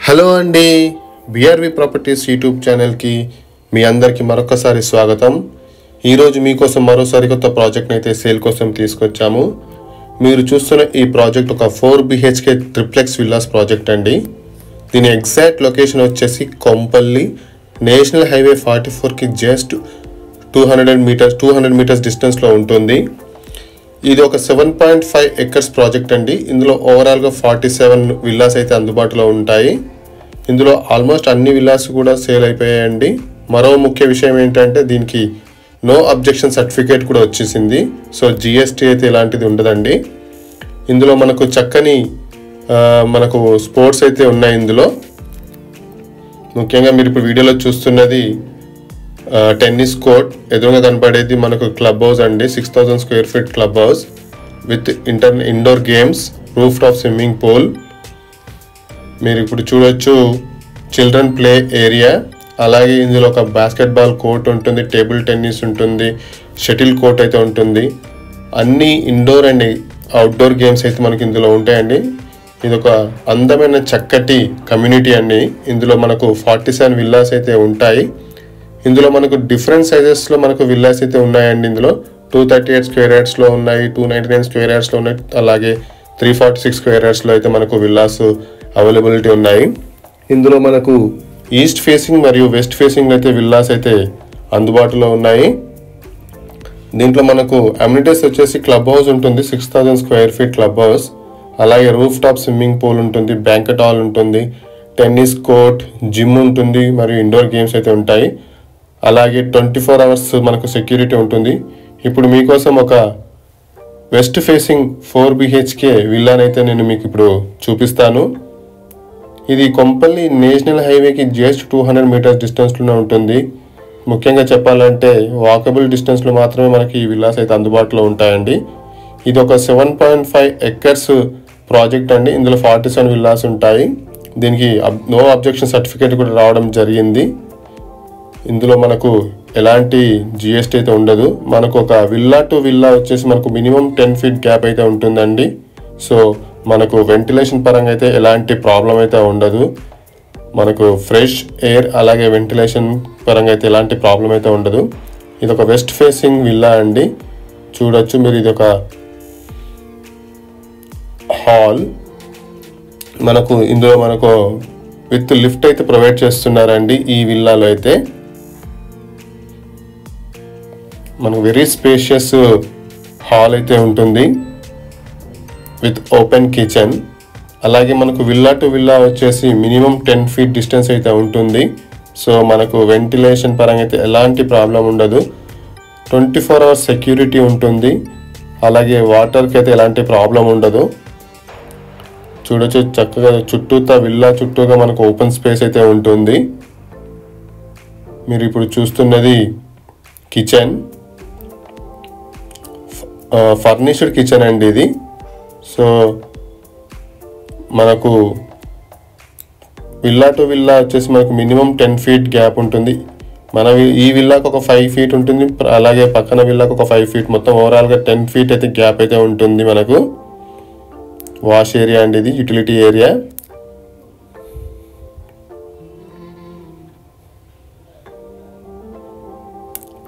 Hello అండి, బిఆర్వి properties YouTube ఛానల్కి మీ అందరికీ మరొకసారి స్వాగతం. ఈరోజు మీకోసం మరో సరికొత్త ప్రాజెక్ట్ని అయితే సేల్ కోసం తీసుకొచ్చాము. మీరు చూస్తున్న ఈ ప్రాజెక్ట్ ఒక 4 BHK ట్రిప్లెక్స్ విల్లాస్ ప్రాజెక్ట్ అండి. దీని ఎగ్జాక్ట్ లొకేషన్ వచ్చేసి కొంపల్లి నేషనల్ హైవే 44కి జస్ట్ 200 మీటర్స్ డిస్టెన్స్లో ఉంటుంది. ఇది ఒక 7.5 acres ప్రాజెక్ట్ అండి. ఇందులో ఓవరాల్గా 47 విల్లాస్ అయితే అందుబాటులో ఉంటాయి. ఇందులో ఆల్మోస్ట్ అన్ని విల్లాస్ కూడా సేల్ అయిపోయాయండి. మరో ముఖ్య విషయం ఏంటంటే దీనికి నో అబ్జెక్షన్ సర్టిఫికేట్ కూడా వచ్చేసింది. సో GST అయితే ఇలాంటిది ఉండదండి. ఇందులో మనకు చక్కని మనకు స్పోర్ట్స్ అయితే ఉన్నాయి. ఇందులో ముఖ్యంగా మీరు ఇప్పుడు వీడియోలో చూస్తున్నది టెన్నిస్ కోర్ట్, ఎదురుగా కనపడేది మనకు క్లబ్ హౌస్ అండి. 6000 square feet club house with indoor games, roof top swimming pool. మీరు ఇప్పుడు చూడొచ్చు చిల్డ్రన్ ప్లే ఏరియా. అలాగే ఇందులో ఒక బాస్కెట్బాల్ కోర్ట్ ఉంటుంది, టేబుల్ టెన్నిస్ ఉంటుంది, షటిల్ కోర్ట్ అయితే ఉంటుంది. అన్ని ఇండోర్ అండ్ అవుట్డోర్ గేమ్స్ అయితే మనకి ఇందులో ఉంటాయండి. ఇది ఒక అందమైన చక్కటి కమ్యూనిటీ అండి. ఇందులో మనకు 47 విల్లాస్ అయితే ఉంటాయి. ఇందులో మనకు డిఫరెంట్ సైజెస్లో మనకు విల్లాస్ అయితే ఉన్నాయండి. ఇందులో 238 square yardsలో ఉన్నాయి, 299 square yardsలో ఉన్నాయి, అలాగే 346 square yardsలో అయితే మనకు విల్లాస్ అవైలబిలిటీ ఉన్నాయి. ఇందులో మనకు ఈస్ట్ ఫేసింగ్ మరియు వెస్ట్ ఫేసింగ్ అయితే విల్లాస్ అయితే అందుబాటులో ఉన్నాయి. దీంట్లో మనకు అమ్యూనిటీస్ వచ్చేసి క్లబ్ హౌస్ ఉంటుంది, 6000 square feet క్లబ్ హౌస్, అలాగే రూఫ్ టాప్ స్విమ్మింగ్ పూల్ ఉంటుంది, బ్యాంకెట్ హాల్ ఉంటుంది, టెన్నిస్ కోర్ట్, జిమ్ ఉంటుంది మరియు ఇండోర్ గేమ్స్ అయితే ఉంటాయి. అలాగే 24 hours మనకు సెక్యూరిటీ ఉంటుంది. ఇప్పుడు మీకోసం ఒక వెస్ట్ ఫేసింగ్ 4 BHK విల్లానైతే నేను మీకు ఇప్పుడు చూపిస్తాను. ఇది కొంపల్లి నేషనల్ హైవేకి జస్ట్ 200 మీటర్స్ డిస్టెన్స్లోనే ఉంటుంది. ముఖ్యంగా చెప్పాలంటే వాకబుల్ డిస్టెన్స్లో మాత్రమే మనకి ఈ విల్లాస్ అయితే అందుబాటులో ఉంటాయండి. ఇది ఒక 7.5 acres ప్రాజెక్ట్ అండి. ఇందులో 47 విల్లాస్ ఉంటాయి. దీనికి నో అబ్జెక్షన్ సర్టిఫికేట్ కూడా రావడం జరిగింది. ఇందులో మనకు ఎలాంటి GST అయితే ఉండదు. మనకు ఒక విల్లా టు విల్లా వచ్చేసి మనకు మినిమం 10 feet గ్యాప్ అయితే ఉంటుందండి. సో మనకు వెంటిలేషన్ పరంగా అయితే ఎలాంటి ప్రాబ్లం అయితే ఉండదు. మనకు ఫ్రెష్ ఎయిర్ అలాగే వెంటిలేషన్ పరంగా అయితే ఎలాంటి ప్రాబ్లం అయితే ఉండదు. ఇది ఒక వెస్ట్ ఫేసింగ్ విల్లా అండి. చూడొచ్చు మీరు, ఇది ఒక హాల్. మనకు ఇందులో మనకు విత్ లిఫ్ట్ అయితే ప్రొవైడ్ చేస్తున్నారండి. ఈ విల్లాలో అయితే మనకు వెరీ స్పేషియస్ హాల్ అయితే ఉంటుంది విత్ ఓపెన్ కిచెన్. అలాగే మనకు విల్లా టు విల్లా వచ్చేసి మినిమం 10 feet డిస్టెన్స్ అయితే ఉంటుంది. సో మనకు వెంటిలేషన్ పరంగా అయితే ఎలాంటి ప్రాబ్లం ఉండదు. 24 hours సెక్యూరిటీ ఉంటుంది. అలాగే వాటర్కి అయితే ఎలాంటి ప్రాబ్లం ఉండదు. చూడొచ్చు చక్కగా చుట్టూతా విల్లా చుట్టూగా మనకు ఓపెన్ స్పేస్ అయితే ఉంటుంది. మీరు ఇప్పుడు చూస్తున్నది కిచెన్, ఫర్నిష్డ్ కిచెన్ అండి ఇది. సో మనకు విల్లా టు విల్లా వచ్చేసి మనకు మినిమం 10 feet గ్యాప్ ఉంటుంది. మన ఈ విల్లాకు ఒక 5 feet ఉంటుంది, అలాగే పక్కన విల్లాకు ఒక 5 feet, మొత్తం ఓవరాల్గా 10 feet అయితే గ్యాప్ అయితే ఉంటుంది. మనకు వాష్ ఏరియా అండి, ఇది యూటిలిటీ ఏరియా.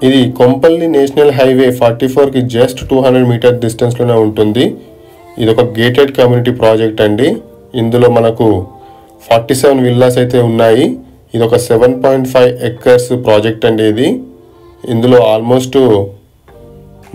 ఇది కొంపల్లి నేషనల్ హైవే 44కి జస్ట్ 200 మీటర్ డిస్టెన్స్లోనే ఉంటుంది. ఇది ఒక గేటెడ్ కమ్యూనిటీ ప్రాజెక్ట్ అండి. ఇందులో మనకు 47 విల్లాస్ అయితే ఉన్నాయి. ఇది ఒక 7.5 acres ప్రాజెక్ట్ అండి ఇది. ఇందులో ఆల్మోస్ట్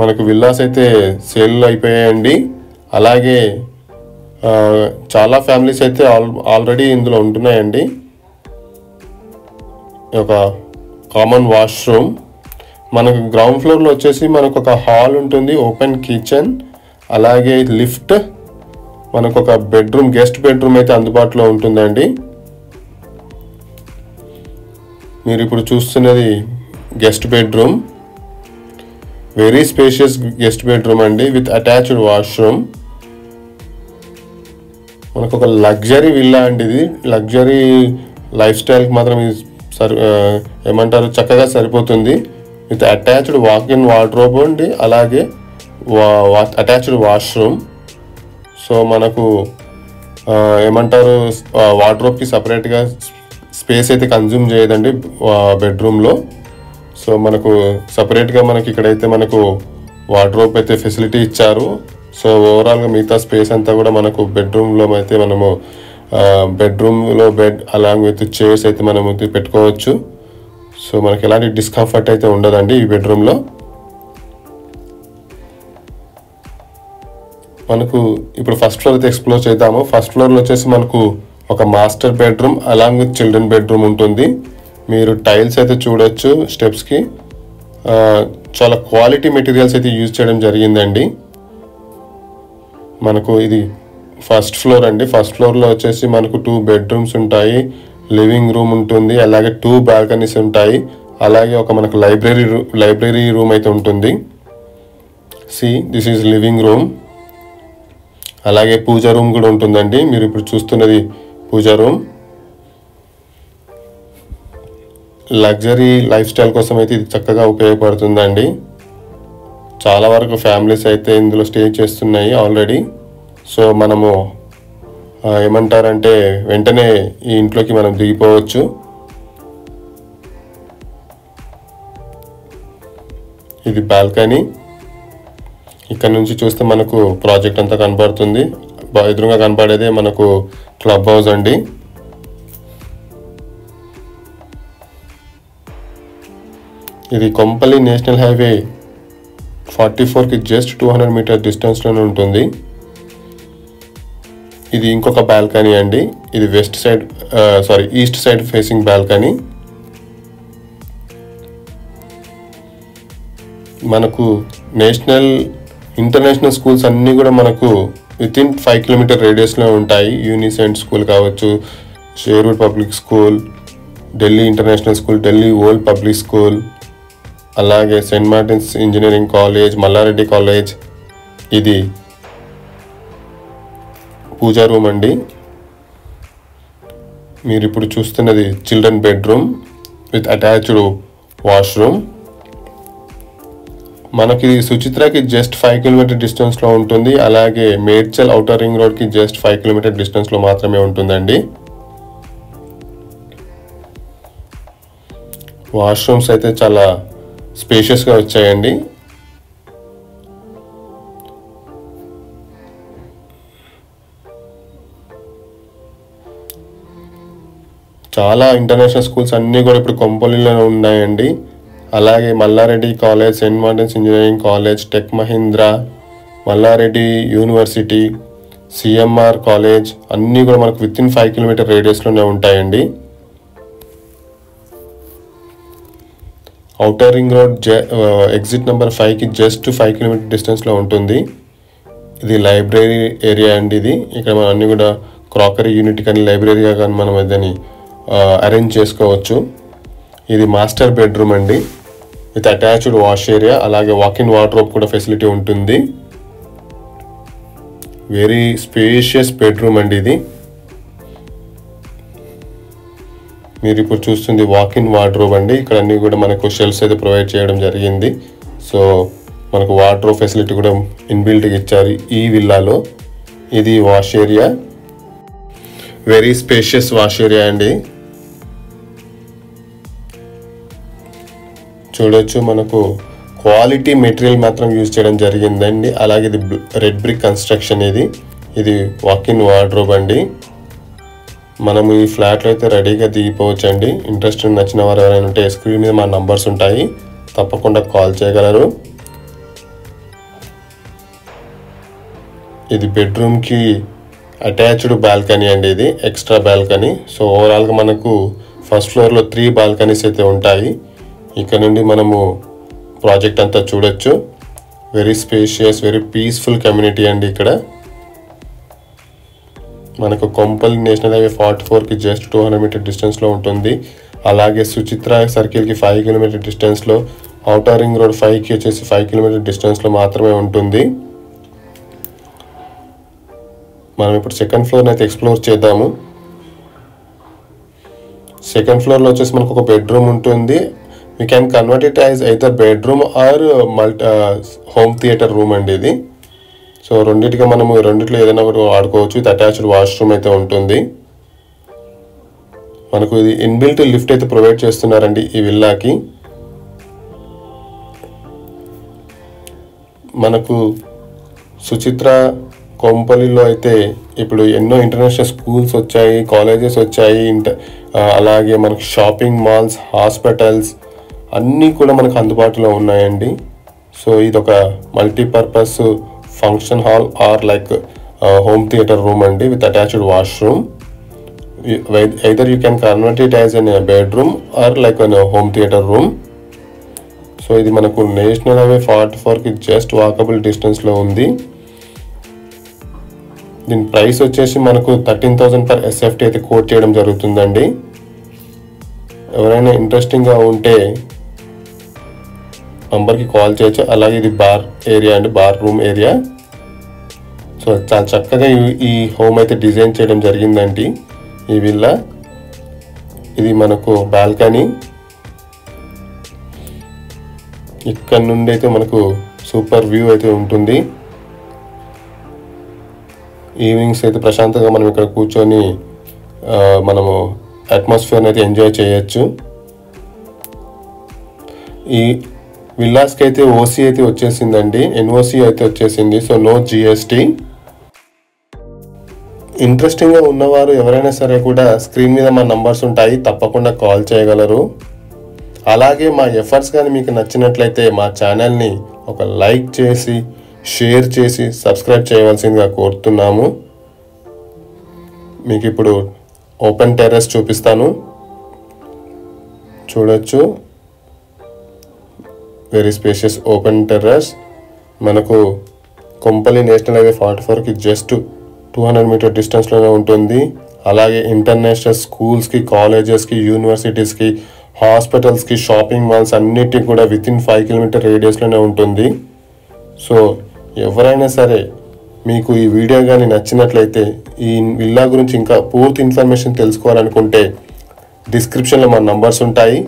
మనకు విల్లాస్ అయితే సేల్ అయిపోయాయండి. అలాగే చాలా ఫ్యామిలీస్ అయితే ఆల్రెడీ ఇందులో ఉంటున్నాయండి. ఒక కామన్ వాష్రూమ్, మనకు గ్రౌండ్ ఫ్లోర్లో వచ్చేసి మనకు ఒక హాల్ ఉంటుంది, ఓపెన్ కిచెన్, అలాగే లిఫ్ట్, మనకు ఒక బెడ్రూమ్, గెస్ట్ బెడ్రూమ్ అయితే అందుబాటులో ఉంటుందండి. మీరు ఇప్పుడు చూస్తున్నది guest bedroom, very spacious guest bedroom అండి విత్ అటాచ్డ్ వాష్రూమ్. మనకు ఒక లగ్జరీ విల్లా అండి. ఇది లగ్జరీ లైఫ్ స్టైల్కి మాత్రం ఏమంటారు చక్కగా సరిపోతుంది. విత్ అటాచ్డ్ వాక్-ఇన్ వార్డ్రోబ్ అండి, అలాగే అటాచ్డ్ వాష్రూమ్. సో మనకు ఏమంటారు వార్డ్రోబ్కి సపరేట్గా స్పేస్ అయితే కన్జ్యూమ్ చేయదండి బెడ్రూమ్లో. సో మనకు సపరేట్గా మనకి ఇక్కడైతే మనకు వార్డ్రోబ్ అయితే ఫెసిలిటీ ఇచ్చారు. సో ఓవరాల్గా మిగతా స్పేస్ అంతా కూడా మనకు బెడ్రూమ్లో అయితే మనము బెడ్రూమ్లో బెడ్ అలాంగ్ విత్ చైర్స్ అయితే మనము పెట్టుకోవచ్చు. సో మనకి ఎలాంటి డిస్కంఫర్ట్ అయితే ఉండదండి ఈ బెడ్రూమ్లో. మనకు ఇప్పుడు ఫస్ట్ ఫ్లోర్ అయితే ఎక్స్ప్లోర్ చేద్దాము. ఫస్ట్ ఫ్లోర్లో వచ్చేసి మనకు ఒక master bedroom along with children bedroom ఉంటుంది. మీరు టైల్స్ అయితే చూడొచ్చు స్టెప్స్కి. చాలా క్వాలిటీ మెటీరియల్స్ అయితే యూజ్ చేయడం జరిగిందండి. మనకు ఇది ఫస్ట్ ఫ్లోర్ అండి. ఫస్ట్ ఫ్లోర్లో వచ్చేసి మనకు 2 బెడ్రూమ్స్ ఉంటాయి, లివింగ్ రూమ్ ఉంటుంది, అలాగే 2 బాల్కనీస్ ఉంటాయి, అలాగే ఒక మనకు లైబ్రరీ రూమ్ అయితే ఉంటుంది. This is living room. అలాగే పూజా రూమ్ కూడా ఉంటుందండి. మీరు ఇప్పుడు చూస్తున్నది పూజా రూమ్. లగ్జరీ లైఫ్ స్టైల్ కోసం అయితే ఇది చక్కగా ఉపయోగపడుతుందండి. చాలా వరకు ఫ్యామిలీస్ అయితే ఇందులో స్టే చేస్తున్నాయి ఆల్రెడీ. సో మనము ఏమంటారంటే వెంటనే ఈ ఇంట్లోకి మనం దిగిపోవచ్చు. ఇది బాల్కనీ. ఇక్కడ నుంచి చూస్తే మనకు ప్రాజెక్ట్ అంతా కనపడుతుంది. ఎదురుగా కనపడేదే మనకు క్లబ్ హౌస్ అండి. ఇది కొంపల్లి నేషనల్ హైవే 44కి జస్ట్ 200 మీటర్ డిస్టెన్స్లోనే ఉంటుంది. ఇది ఇంకొక బాల్కనీ అండి. ఇది ఈస్ట్ సైడ్ ఫేసింగ్ బాల్కనీ. మనకు ఇంటర్నేషనల్ స్కూల్స్ అన్నీ కూడా మనకు వితిన్ 5 కిలోమీటర్ రేడియస్లో ఉంటాయి. యూనిసెంట్ స్కూల్ కావచ్చు, Sherwood public school, Delhi international school, Delhi old public school, అలాగే saint Martin's engineering college, Mallareddy college. ఇది పూజా రూమ్ అండి. మీరు ఇప్పుడు చూస్తున్నది children bedroom with attached washroom. మనకి సుచిత్రకి జస్ట్ 5 కిలోమీటర్ డిస్టెన్స్లో ఉంటుంది. అలాగే మేడ్చల్ ఔటర్ రింగ్ రోడ్కి జస్ట్ 5 కిలోమీటర్ డిస్టెన్స్లో మాత్రమే ఉంటుందండి. వాష్రూమ్స్ అయితే చాలా స్పేషియస్గా వచ్చాయండి. చాలా ఇంటర్నేషనల్ స్కూల్స్ అన్నీ కూడా ఇప్పుడు కొంపల్లిలోనే ఉన్నాయండి. అలాగే Malla Reddy college, saint Martin's engineering college, tech Mahindra, Malla Reddy university, CMR college అన్నీ కూడా మనకు వితిన్ 5 కిలోమీటర్ రేడియస్లోనే ఉంటాయండి. Outer ring road exit number 5కి జస్ట్ 5 కిలోమీటర్ డిస్టెన్స్లో ఉంటుంది. ఇది లైబ్రరీ ఏరియా అండి. ఇక్కడ మనం అన్నీ కూడా క్రాకరీ యూనిట్ కానీ లైబ్రరీగా కానీ మనం దాన్ని అరేంజ్ చేసుకోవచ్చు. ఇది మాస్టర్ బెడ్రూమ్ అండి విత్ అటాచ్డ్ వాష్ ఏరియా, అలాగే వాకిన్ వార్డ్రోబ్ కూడా ఫెసిలిటీ ఉంటుంది. వెరీ స్పేషియస్ బెడ్రూమ్ అండి ఇది. మీరు ఇప్పుడు చూస్తుంది వాకిన్ వార్డ్రోబ్ అండి. ఇక్కడ అన్ని కూడా మనకు షెల్ఫ్స్ అయితే ప్రొవైడ్ చేయడం జరిగింది. సో మనకు వార్డ్రోబ్ ఫెసిలిటీ కూడా ఇన్బిల్ట్గా ఇచ్చారు ఈ విల్లాలో. ఇది wash area, very spacious wash area అండి. చూడొచ్చు మనకు క్వాలిటీ మెటీరియల్ మాత్రం యూజ్ చేయడం జరిగిందండి. అలాగే ఇది రెడ్ బ్రిక్ కన్స్ట్రక్షన్. ఇది వాకిన్ వార్డ్రోబ్ అండి. మనం ఈ ఫ్లాట్లో అయితే రెడీగా దిగిపోవచ్చు అండి. ఇంట్రెస్ట్ నచ్చిన వారు ఎవరైనా ఉంటే స్క్రీన్ మీద మా నంబర్స్ ఉంటాయి, తప్పకుండా కాల్ చేయగలరు. ఇది బెడ్రూమ్కి అటాచ్డ్ బాల్కనీ అండి. ఇది ఎక్స్ట్రా బాల్కనీ. సో ఓవరాల్గా మనకు ఫస్ట్ ఫ్లోర్లో 3 బాల్కనీస్ అయితే ఉంటాయి. ఇక్కడ నుండి మనము ప్రాజెక్ట్ అంతా చూడొచ్చు. Very spacious, very peaceful community అండి. ఇక్కడ మనకు కొంపల్లి నేషనల్ హైవే 44కి జస్ట్ 200 మీటర్ డిస్టెన్స్లో ఉంటుంది. అలాగే సుచిత్ర సర్కిల్కి 5 కిలోమీటర్ డిస్టెన్స్లో, ఔటర్ రింగ్ రోడ్ 5కి వచ్చేసి 5 కిలోమీటర్ డిస్టెన్స్లో మాత్రమే ఉంటుంది. మనం ఇప్పుడు సెకండ్ ఫ్లోర్ని అయితే ఎక్స్ప్లోర్ చేద్దాము. సెకండ్ ఫ్లోర్లో వచ్చేసి మనకు ఒక బెడ్రూమ్ ఉంటుంది. we can convert it as either bedroom or home theater room అండి. సో రెండింటిగా మనము రెండిట్లో ఏదైనా ఒకటి వాడుకోవచ్చు. ఇది అటాచ్డ్ వాష్రూమ్ అయితే ఉంటుంది. మనకు ఇది ఇన్బిల్ట్ లిఫ్ట్ అయితే ప్రొవైడ్ చేస్తున్నారండి ఈ విల్లాకి. మనకు సుచిత్ర కొంపల్లిలో అయితే ఇప్పుడు ఎన్నో ఇంటర్నేషనల్ స్కూల్స్ వచ్చాయి, కాలేజెస్ వచ్చాయి, అలాగే మనకు షాపింగ్ మాల్స్, హాస్పిటల్స్ అన్నీ కూడా మనకు అందుబాటులో ఉన్నాయండి. సో ఇది ఒక multipurpose function hall or like home theatre room అండి with attached washroom. either you can convert it as a bedroom or like a home theater room. So ఇది మనకు నేషనల్ హైవే 44కి జస్ట్ వాకబుల్ డిస్టెన్స్లో ఉంది. దీని price వచ్చేసి మనకు 13,000 per SFT అయితే కోట్ చేయడం జరుగుతుందండి. ఎవరైనా ఇంట్రెస్టింగ్గా ఉంటే నంబర్కి కాల్ చేయొచ్చు. అలాగే ఇది బార్ ఏరియా అండి, బార్ రూమ్ ఏరియా. సో చాలా చక్కగా ఈ హోమ్ అయితే డిజైన్ చేయడం జరిగిందండి ఈ విల్లా. ఇది మనకు బాల్కనీ. ఇక్కడ నుండి అయితే మనకు సూపర్ వ్యూ అయితే ఉంటుంది. ఈవినింగ్స్ అయితే ప్రశాంతంగా మనం ఇక్కడ కూర్చొని మనము అట్మాస్ఫియర్ని అయితే ఎంజాయ్ చేయొచ్చు. ఈ విల్లాస్కి అయితే ఓసీ అయితే వచ్చేసిందండి, ఎన్ఓసి అయితే వచ్చేసింది. So no GST. ఇంట్రెస్టింగ్గా ఉన్నవారు ఎవరైనా సరే కూడా స్క్రీన్ మీద మా నంబర్స్ ఉంటాయి, తప్పకుండా కాల్ చేయగలరు. అలాగే మా ఎఫర్ట్స్ కానీ మీకు నచ్చినట్లయితే మా ఛానల్ని ఒక లైక్ చేసి, షేర్ చేసి, సబ్స్క్రైబ్ చేయవలసిందిగా కోరుతున్నాము. మీకు ఇప్పుడు ఓపెన్ టెర్రస్ చూపిస్తాను, చూడొచ్చు. Very spacious open terrace. మనకు కొంపల్లి నేషనల్ హైవే 44కి జస్ట్ 200 మీటర్ డిస్టెన్స్లోనే ఉంటుంది. అలాగే ఇంటర్నేషనల్ స్కూల్స్కి, కాలేజెస్కి, యూనివర్సిటీస్కి, హాస్పిటల్స్కి, షాపింగ్ మాల్స్ అన్నిటికీ కూడా వితిన్ 5 కిలోమీటర్ రేడియస్లోనే ఉంటుంది. సో ఎవరైనా సరే మీకు ఈ వీడియో కానీ నచ్చినట్లయితే, ఈ విల్లా గురించి ఇంకా పూర్తి ఇన్ఫర్మేషన్ తెలుసుకోవాలనుకుంటే డిస్క్రిప్షన్లో మా నంబర్స్ ఉంటాయి,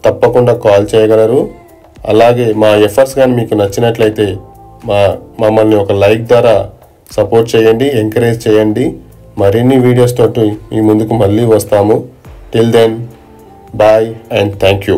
తప్పకుండా కాల్ చేయగలరు. అలాగే మా ఎఫర్ట్స్ కానీ మీకు నచ్చినట్లయితే మమ్మల్ని ఒక లైక్ ద్వారా సపోర్ట్ చేయండి, ఎంకరేజ్ చేయండి. మరిన్ని వీడియోస్ తోటి మీ ముందుకు మళ్ళీ వస్తాము. Till then bye and thank you.